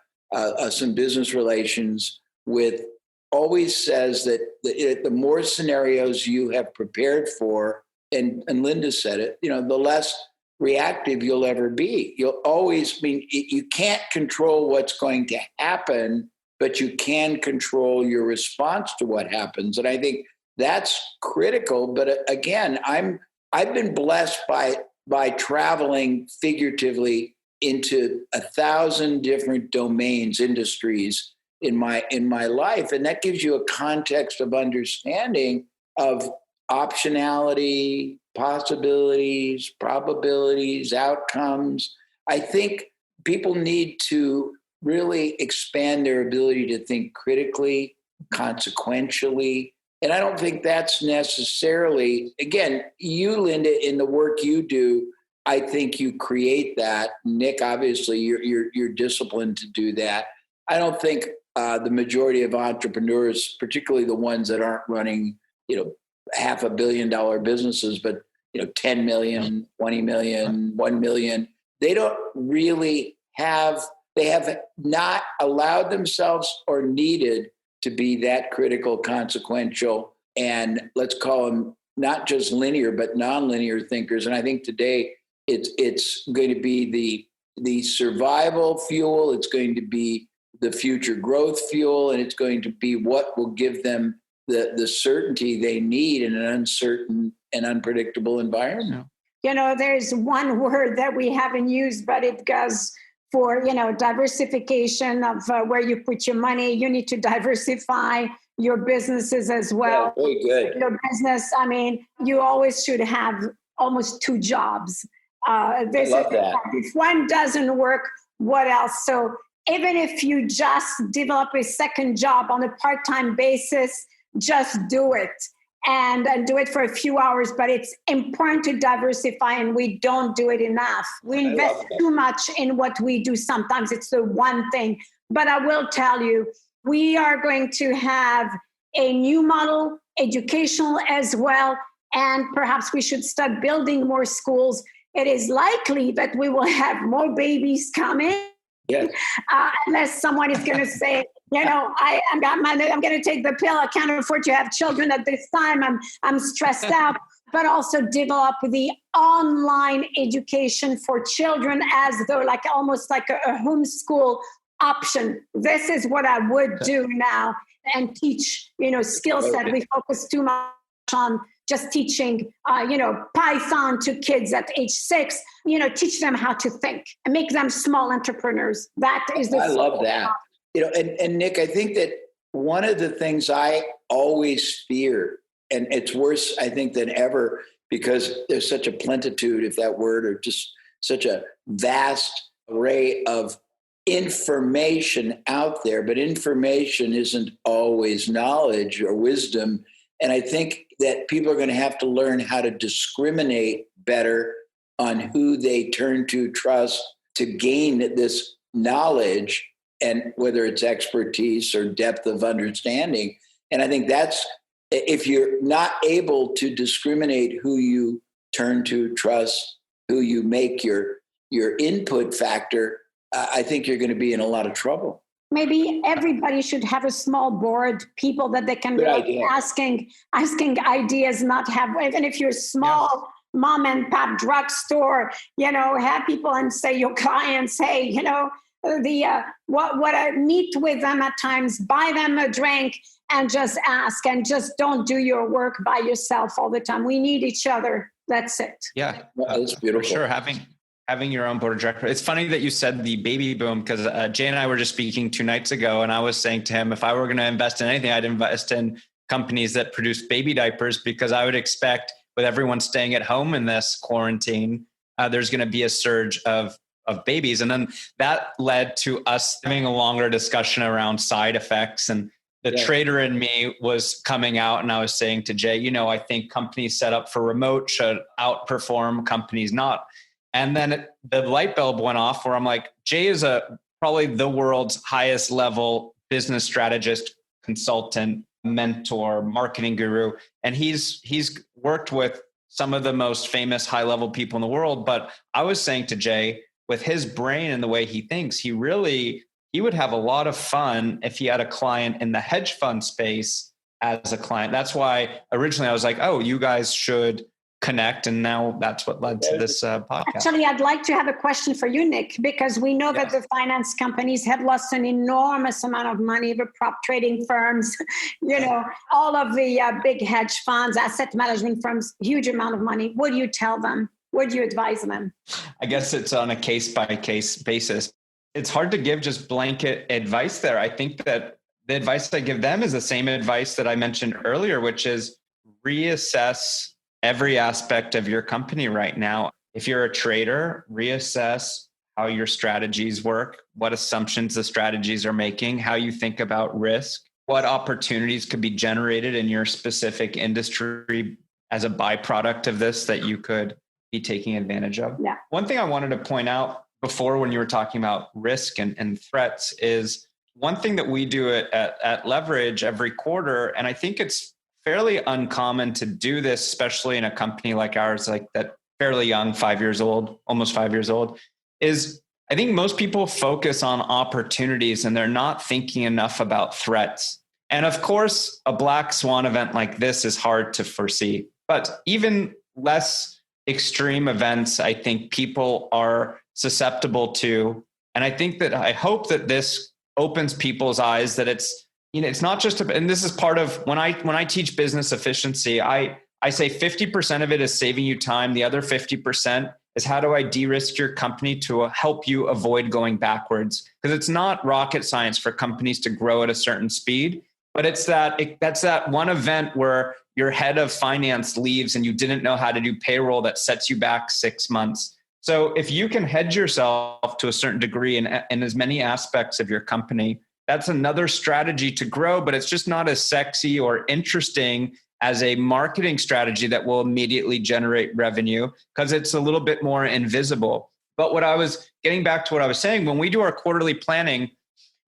some business relations with always says that the more scenarios you have prepared for, and Linda said it, the less reactive you'll ever be. You'll always you can't control what's going to happen, but you can control your response to what happens. And I think that's critical. But again, I've been blessed by traveling figuratively into 1,000 different domains, industries in my life. And that gives you a context of understanding of optionality, possibilities, probabilities, outcomes. I think people need to really expand their ability to think critically, consequentially, And I don't think that's necessarily, again, you, Linda, in the work you do, I think you create that. Nick, obviously, you're disciplined to do that. I don't think the majority of entrepreneurs, particularly the ones that aren't running, $500 million businesses, but 10 million, 20 million, 1 million, they don't really they have not allowed themselves or needed to be that critical, consequential, and let's call them not just linear, but nonlinear thinkers. And I think today it's going to be the survival fuel. It's going to be the future growth fuel, and it's going to be what will give them the certainty they need in an uncertain and unpredictable environment. There's one word that we haven't used, but it goes for, diversification of where you put your money. You need to diversify your businesses as well. Yeah, very good. Your business, you always should have almost 2 jobs. I love that. If one doesn't work, what else? So even if you just develop a second job on a part-time basis, just do it and do it for a few hours. But it's important to diversify, and we don't do it enough. We invest too much in what we do. Sometimes it's the one thing. But I will tell you, we are going to have a new model, educational as well, and perhaps we should start building more schools. It is likely that we will have more babies coming. Yes. Unless someone is going to say, I'm going to take the pill. I can't afford to have children at this time. I'm stressed out. But also develop the online education for children as though almost like a homeschool option. This is what I would do now, and teach, skill set. We focus too much on just teaching, Python to kids at age 6, teach them how to think and make them small entrepreneurs. That is I love that. And Nick, I think that one of the things I always fear, and it's worse, I think, than ever, because there's such a plentitude, if that word, or just such a vast array of information out there, but information isn't always knowledge or wisdom. And I think that people are going to have to learn how to discriminate better on who they turn to, trust to gain this knowledge, and whether it's expertise or depth of understanding. And I think that's, if you're not able to discriminate who you turn to, trust, who you make your input factor, I think you're going to be in a lot of trouble. Maybe everybody should have a small board, people that they can be asking ideas, not have, even if you're small mom and pop drugstore, have people and say your clients, hey, what I meet with them at times, buy them a drink and just ask, and just don't do your work by yourself all the time. We need each other. That's it. Yeah. That's beautiful. For sure. Having your own board of directors. It's funny that you said the baby boom, because Jay and I were just speaking 2 nights ago, and I was saying to him, if I were going to invest in anything, I'd invest in companies that produce baby diapers, because I would expect, with everyone staying at home in this quarantine, there's going to be a surge of babies. And then that led to us having a longer discussion around side effects. And the trader in me was coming out, and I was saying to Jay, I think companies set up for remote should outperform companies not. And then the light bulb went off where I'm like, Jay is probably the world's highest level business strategist, consultant, mentor, marketing guru. And he's worked with some of the most famous high level people in the world. But I was saying to Jay, with his brain and the way he thinks, he would have a lot of fun if he had a client in the hedge fund space as a client. That's why originally I was like, oh, you guys should connect. And now that's what led to this podcast. Actually, I'd like to have a question for you, Nick, because we know that the finance companies have lost an enormous amount of money, the prop trading firms, all of the big hedge funds, asset management firms, huge amount of money. What do you tell them? What do you advise them? I guess it's on a case-by-case basis. It's hard to give just blanket advice there. I think that the advice I give them is the same advice that I mentioned earlier, which is reassess every aspect of your company right now. If you're a trader, reassess how your strategies work, what assumptions the strategies are making, how you think about risk, what opportunities could be generated in your specific industry as a byproduct of this that you could be taking advantage of? Yeah. One thing I wanted to point out before when you were talking about risk and threats is one thing that we do at Leverage every quarter, and I think it's fairly uncommon to do this, especially in a company like ours, like that fairly young, 5 years old, almost 5 years old, is I think most people focus on opportunities and they're not thinking enough about threats. And of course, a black swan event like this is hard to foresee, but even less extreme events, I think people are susceptible to. And I hope that this opens people's eyes that it's not just, and this is part of when I teach business efficiency, I say 50% of it is saving you time. The other 50% is how do I de-risk your company to help you avoid going backwards? Because it's not rocket science for companies to grow at a certain speed, but that's that one event where your head of finance leaves and you didn't know how to do payroll that sets you back 6 months. So if you can hedge yourself to a certain degree in as many aspects of your company, that's another strategy to grow, but it's just not as sexy or interesting as a marketing strategy that will immediately generate revenue because it's a little bit more invisible. But what I was getting back to what I was saying, when we do our quarterly planning,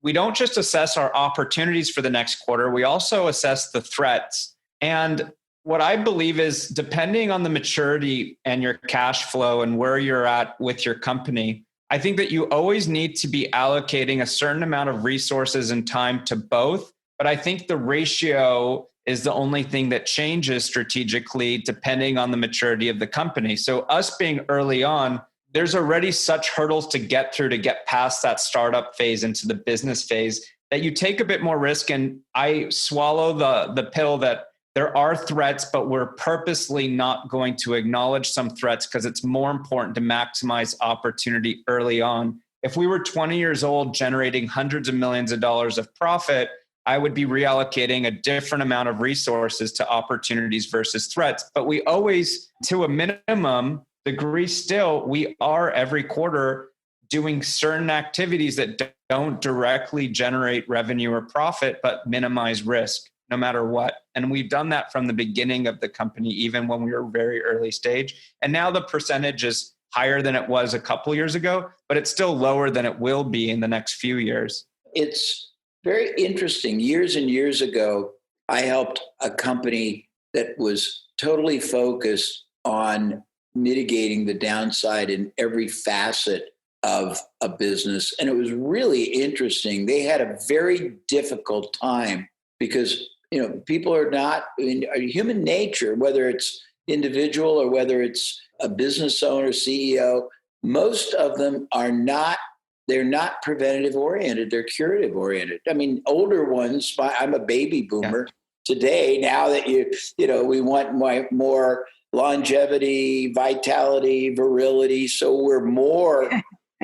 we don't just assess our opportunities for the next quarter, we also assess the threats. And what I believe is depending on the maturity and your cash flow and where you're at with your company, I think that you always need to be allocating a certain amount of resources and time to both. But I think the ratio is the only thing that changes strategically depending on the maturity of the company. So us being early on, there's already such hurdles to get through to get past that startup phase into the business phase that you take a bit more risk. And I swallow the pill that there are threats, but we're purposely not going to acknowledge some threats because it's more important to maximize opportunity early on. If we were 20 years old generating hundreds of millions of dollars of profit, I would be reallocating a different amount of resources to opportunities versus threats. But we always, to a minimum degree still, we are every quarter doing certain activities that don't directly generate revenue or profit, but minimize risk no matter what. And we've done that from the beginning of the company, even when we were very early stage. And now the percentage is higher than it was a couple years ago, but it's still lower than it will be in the next few years. It's very interesting. Years and years ago, I helped a company that was totally focused on mitigating the downside in every facet of a business. And it was really interesting. They had a very difficult time because, people are not, human nature, whether it's individual or whether it's a business owner, CEO, most of them are not. They're not preventative oriented. They're curative oriented. I mean, older ones, I'm a baby boomer today. Now that we want more longevity, vitality, virility. So we're more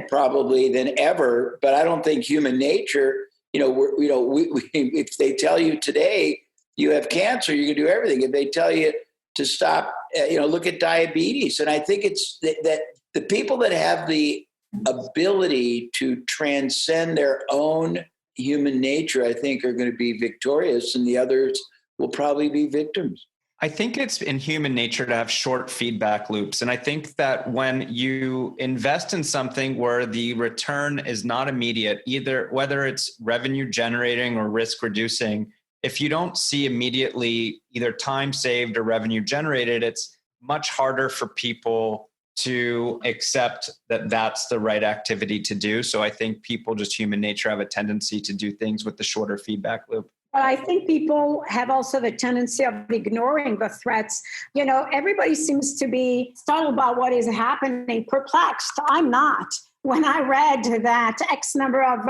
probably than ever, but I don't think human nature, if they tell you today you have cancer, you can do everything. If they tell you to stop, look at diabetes. And I think it's that the people that have the ability to transcend their own human nature, I think, are going to be victorious, and the others will probably be victims. I think it's in human nature to have short feedback loops. And I think that when you invest in something where the return is not immediate, either whether it's revenue generating or risk reducing, if you don't see immediately either time saved or revenue generated, it's much harder for people to accept that that's the right activity to do. So I think people, just human nature, have a tendency to do things with the shorter feedback loop. But I think people have also the tendency of ignoring the threats. Everybody seems to be startled by what is happening, perplexed. I'm not. When I read that X number of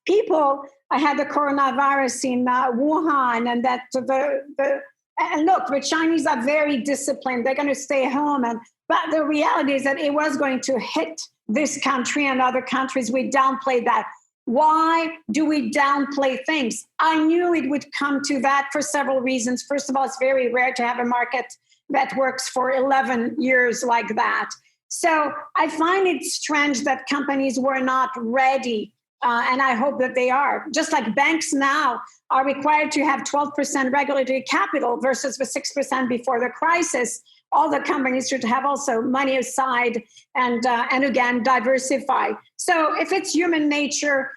people had the coronavirus in Wuhan, and that and look, the Chinese are very disciplined. They're going to stay home. But the reality is that it was going to hit this country and other countries. We downplayed that. Why do we downplay things? I knew it would come to that for several reasons. First of all, it's very rare to have a market that works for 11 years like that. So I find it strange that companies were not ready And I hope that they are. Just like banks now are required to have 12% regulatory capital versus the 6% before the crisis, all the companies should have also money aside and again, diversify. So if it's human nature,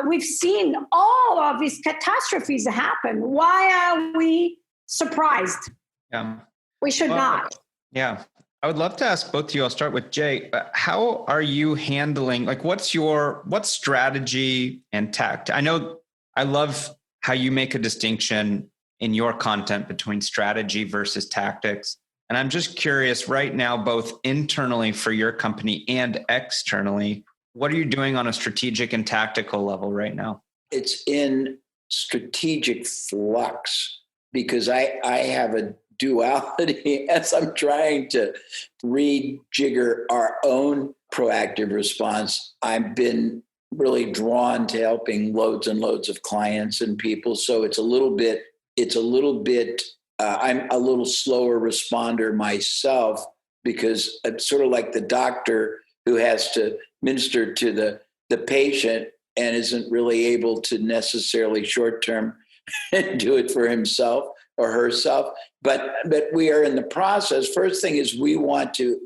we've seen all of these catastrophes happen. Why are we surprised? Yeah. We should not. Yeah. I would love to ask both of you. I'll start with Jay. How are you handling, what's strategy and tact? I love how you make a distinction in your content between strategy versus tactics. And I'm just curious right now, both internally for your company and externally, what are you doing on a strategic and tactical level right now? It's in strategic flux because I have a duality as I'm trying to rejigger our own proactive response. I've been really drawn to helping loads and loads of clients and people. So I'm a little slower responder myself because I'm sort of like the doctor who has to minister to the patient and isn't really able to necessarily short-term do it for himself or herself. But we are in the process. First thing is we want to,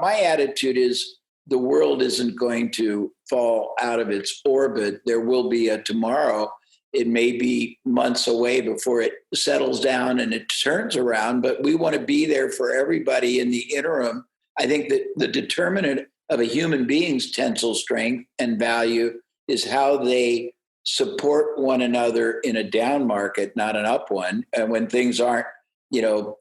my attitude is the world isn't going to fall out of its orbit. There will be a tomorrow. It may be months away before it settles down and it turns around, but we want to be there for everybody in the interim. I think that the determinant of a human being's tensile strength and value is how they support one another in a down market, not an up one. And when things aren't,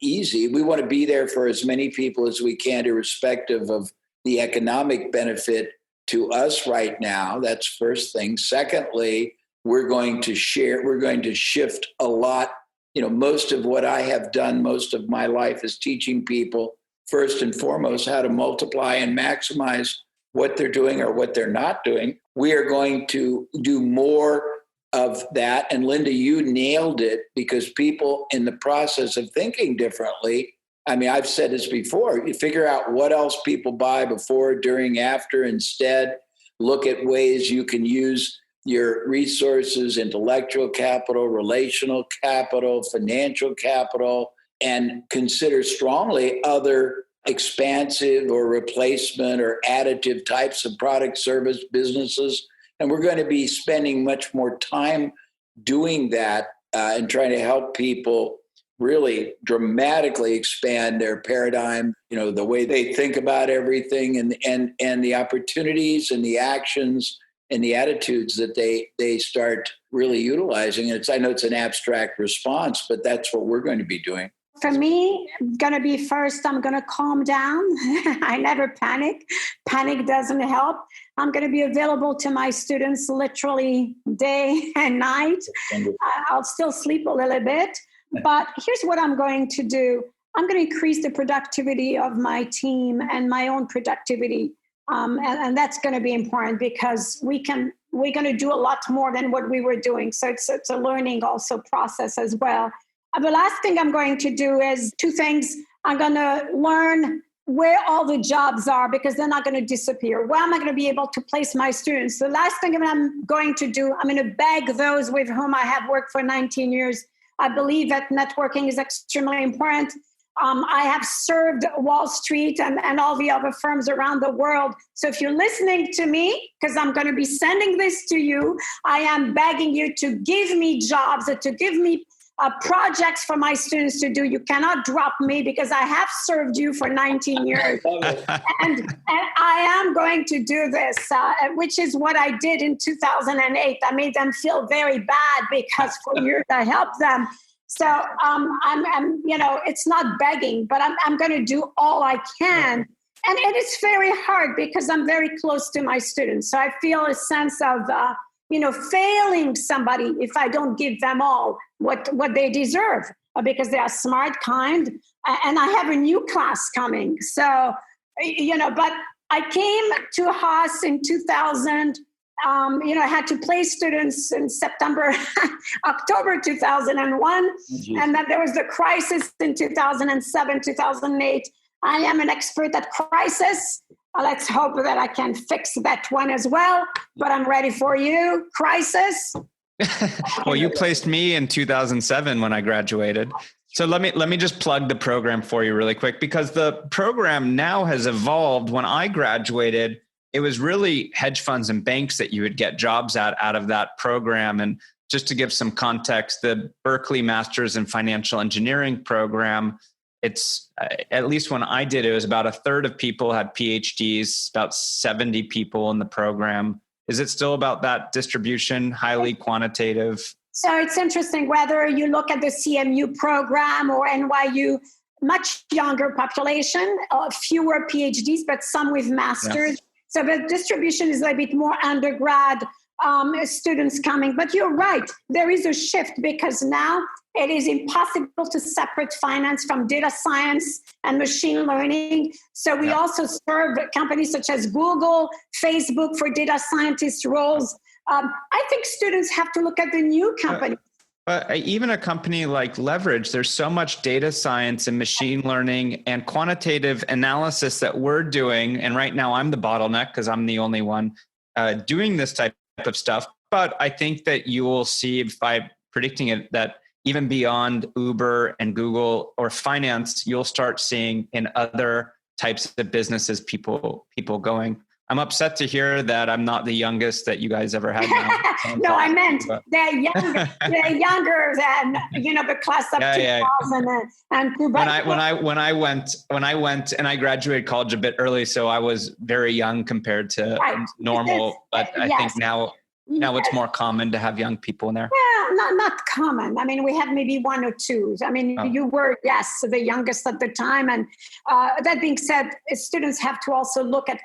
easy, we want to be there for as many people as we can, irrespective of the economic benefit to us right now. That's first thing. Secondly, we're going to shift a lot. Most of what I have done most of my life is teaching people first and foremost how to multiply and maximize what they're doing or what they're not doing. We are going to do more of that. And Linda, you nailed it, because people in the process of thinking differently, I've said this before, you figure out what else people buy before, during, after, instead. Look at ways you can use your resources, intellectual capital, relational capital, financial capital, and consider strongly other expansive or replacement or additive types of product, service, businesses. And we're going to be spending much more time doing that and trying to help people really dramatically expand their paradigm, the way they think about everything, and the opportunities and the actions and the attitudes that they start really utilizing. And I know it's an abstract response, but that's what we're going to be doing. For me, going to be first, I'm going to calm down. I never panic. Panic doesn't help. I'm going to be available to my students literally day and night. I'll still sleep a little bit. But here's what I'm going to do. I'm going to increase the productivity of my team and my own productivity. And that's going to be important, because we're going to do a lot more than what we were doing. So it's a learning also process as well. The last thing I'm going to do is two things. I'm going to learn where all the jobs are, because they're not going to disappear. Where am I going to be able to place my students? The last thing I'm going to do, I'm going to beg those with whom I have worked for 19 years. I believe that networking is extremely important. I have served Wall Street and all the other firms around the world. So if you're listening to me, because I'm going to be sending this to you, I am begging you to give me jobs, to give me projects for my students to do. You cannot drop me, because I have served you for 19 years. and I am going to do this, which is what I did in 2008. I made them feel very bad, because for years I helped them. So it's not begging, but I'm going to do all I can. And it's very hard, because I'm very close to my students. So I feel a sense of, failing somebody if I don't give them all what they deserve, because they are smart, kind, and I have a new class coming. So, but I came to Haas in 2000. I had to place students in October 2001. And then there was the crisis in 2007, 2008. I am an expert at crisis. Let's hope that I can fix that one as well. But I'm ready for you. Crisis. Well, you placed me in 2007 when I graduated. So let me just plug the program for you really quick, because the program now has evolved. When I graduated, it was really hedge funds and banks that you would get jobs out of that program. And just to give some context, the Berkeley Masters in Financial Engineering program, it's at least when I did, it was about a third of people had PhDs, about 70 people in the program. Is it still about that distribution, highly quantitative? So it's interesting whether you look at the CMU program or NYU, much younger population, fewer PhDs, but some with masters. Yeah. So the distribution is a bit more undergrad students coming. But you're right, there is a shift because now it is impossible to separate finance from data science and machine learning. So we also serve companies such as Google, Facebook for data scientist roles. I think students have to look at the new companies. But even a company like Leverage, there's so much data science and machine learning and quantitative analysis that we're doing. And right now I'm the bottleneck because I'm the only one doing this type of stuff. But I think that you will see by predicting it that even beyond Uber and Google or finance, you'll start seeing in other types of businesses people going. I'm upset to hear that I'm not the youngest that you guys ever had. No, I meant they're younger. They're younger than the class of 2002. When I went and I graduated college a bit early, so I was very young compared to normal. But I think now it's more common to have young people in there. Yeah, not common. I mean, we have maybe one or two. I mean, you were, the youngest at the time. And that being said, students have to also look at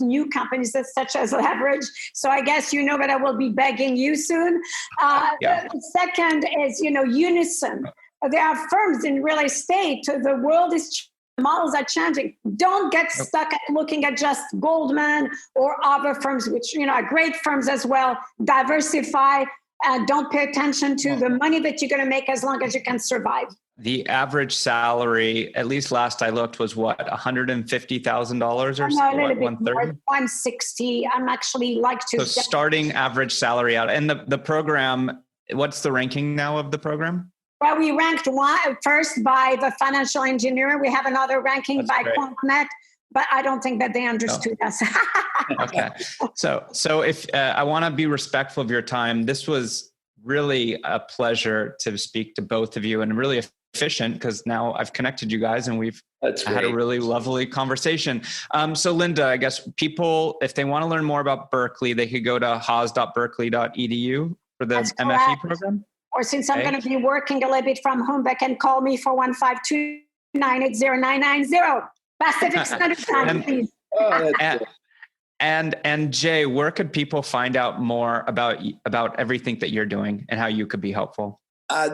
new companies such as Leverage. So I guess that I will be begging you soon. The second is, Unison. There are firms in real estate. The world is models are changing. Don't get stuck at looking at just Goldman or other firms, which are great firms as well. Diversify and don't pay attention to the money that you're going to make as long as you can survive. The average salary, at least last I looked, was what, $150,000 or so? No, a little bit more, 160. I'm actually like to. So starting average salary out, and the program. What's the ranking now of the program? Well, we ranked first by the financial engineer. We have another ranking by QuantNet, but I don't think that they understood us. Okay. So if I want to be respectful of your time, this was really a pleasure to speak to both of you and really efficient because now I've connected you guys and we've had a really lovely conversation. So Linda, I guess people, if they want to learn more about Berkeley, they could go to haas.berkeley.edu for the MFE program. Or since I'm going to be working a little bit from home, they can call me for 152-980-990. Pacific Standard Time, please. And Jay, where could people find out more about everything that you're doing and how you could be helpful?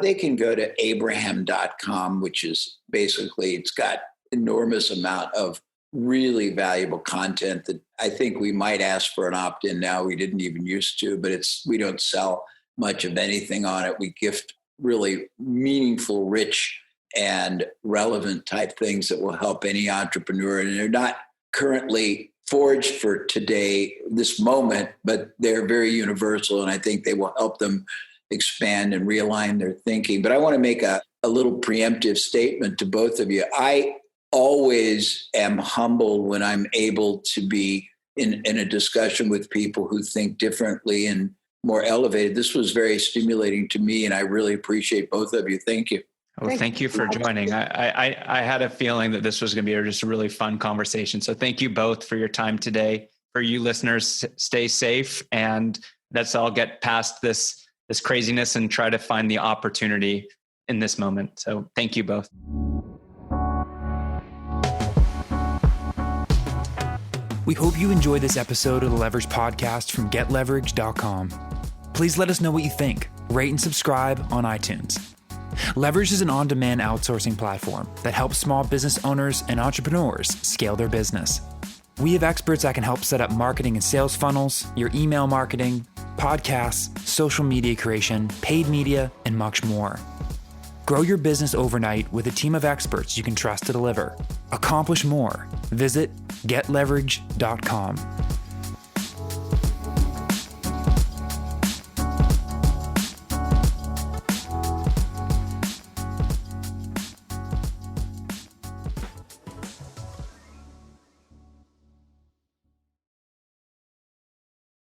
They can go to abraham.com, which is basically, it's got enormous amount of really valuable content that I think we might ask for an opt-in now. We didn't even used to, but we don't sell much of anything on it. We gift really meaningful, rich, and relevant type things that will help any entrepreneur. And they're not currently forged for today, this moment, but they're very universal. And I think they will help them expand and realign their thinking. But I want to make a little preemptive statement to both of you. I always am humbled when I'm able to be in a discussion with people who think differently and more elevated. This was very stimulating to me, and I really appreciate both of you. Thank you. Well, thank you for joining. I had a feeling that this was going to be just a really fun conversation. So thank you both for your time today. For you listeners, stay safe, and let's all get past this craziness and try to find the opportunity in this moment. So thank you both. We hope you enjoyed this episode of the Leverage Podcast from getleverage.com. Please let us know what you think. Rate and subscribe on iTunes. Leverage is an on-demand outsourcing platform that helps small business owners and entrepreneurs scale their business. We have experts that can help set up marketing and sales funnels, your email marketing, podcasts, social media creation, paid media, and much more. Grow your business overnight with a team of experts you can trust to deliver. Accomplish more. Visit getleverage.com.